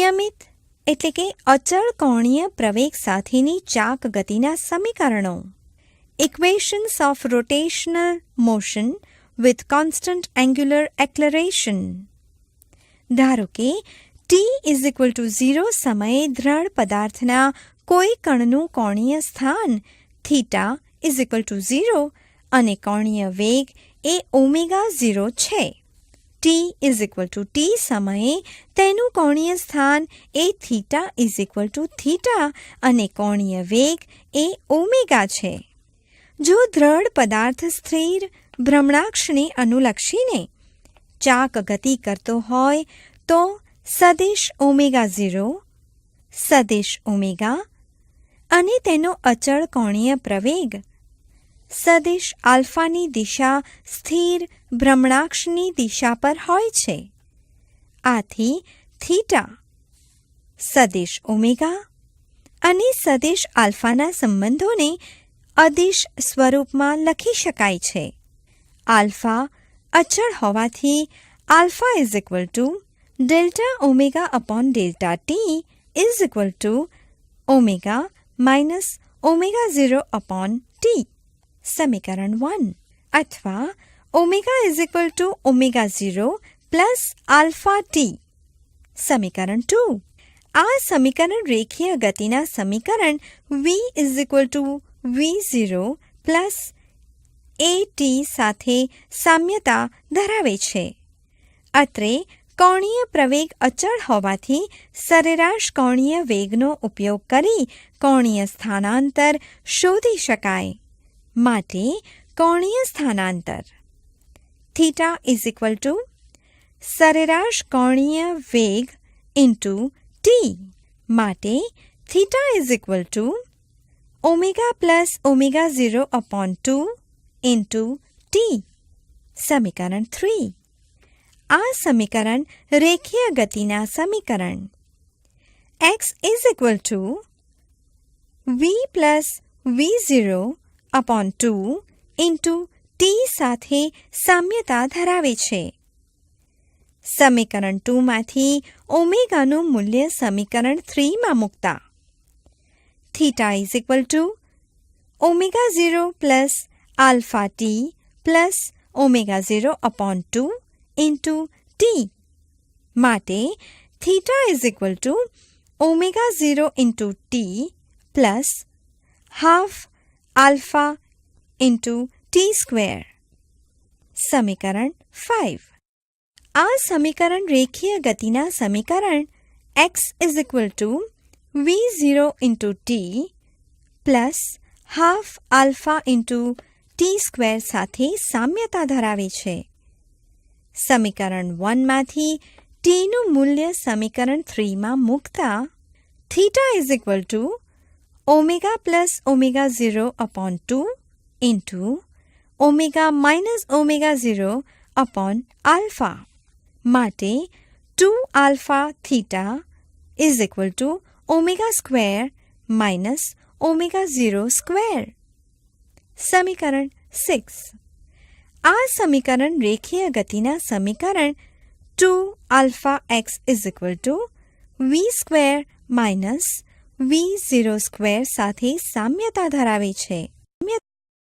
નિયમિત એટલે કે અચળ કોણીય પ્રવેગ સાથેની ચાક ગતિના સમીકરણો. Equations of rotational motion with constant angular acceleration. ધારો કે t=0 સમયે દ્રઢ પદાર્થના કોઈ કણનું કોણીય સ્થાન θ=0 અને કોણીય વેગ એ ω0 છે. t સમયે તેનું કોણીય સ્થાન એ θ અને કોણીય વેગ એ ω છે. જો દ્રઢ પદાર્થ સ્થિર ભ્રમણાક્ષને અનુલક્ષીને ચાક ગતિ કરતો હોય તો સદિશ ω0, સદિશ ω અને તેનો અચળ કોણીય પ્રવેગ સદિશ આલ્ફાની દિશા સ્થિર ભ્રમણાક્ષની દિશા પર હોય છે. આથી θ સદિશ ω અને સદિશ આલ્ફાના સંબંધોને અદિશ સ્વરૂપમાં લખી શકાય છે. આલ્ફા અચળ હોવાથી alpha delta omega upon delta T ω -ω0 upon T. સમીકરણ 1. અથવા ω=ω0 પ્લસ આલ્ફા ટી. સમીકરણ 2. આ સમીકરણ રેખીય ગતિના સમીકરણ v=v0 પ્લસ at સાથે સામ્યતા ધરાવે છે. અત્રે કોણીય પ્રવેગ અચળ હોવાથી સરેરાશ કોણીય વેગનો ઉપયોગ કરી કોણીય સ્થાનાંતર શોધી શકાય. માટે કોણીય સ્થાનાંતર θ સરેરાશ કોણીય વેગ ઇન્ટુ ટી. માટે θ ω પ્લસ ω0 અપોન 2 ઇન્ટુ ટી. સમીકરણ 3. આ સમીકરણ રેખીય ગતિના સમીકરણ x=v plus v0 upon 2 into T સાથે સામ્યતા ધરાવે છે. સમીકરણ 2 માંથી ઓમેગાનું મૂલ્ય સમીકરણ 3 માં મૂકતા θ=ω0 plus alpha T plus ω0 upon 2 into T. માટે θ=ω0 into T plus half alpha into T square. સમીકરણ 5. આ સમીકરણ રેખીય ગતિના સમીકરણ x=v0 into T plus half alpha into T square સાથે સામ્યતા ધરાવે છે. સમીકરણ 1 માંથી ટીનું મૂલ્ય સમીકરણ 3 માં મૂકતા θ=ω plus ω0 upon 2 into ω -ω0 upon alpha. માટે 2 આલ્ફા θ ω² માઇનસ ω0 સ્ક્વેર. સમીકરણ 6. આ સમીકરણ રેખીય ગતિના સમીકરણ 2αx v² માઇનસ v0² સાથે સામ્યતા ધરાવે છે.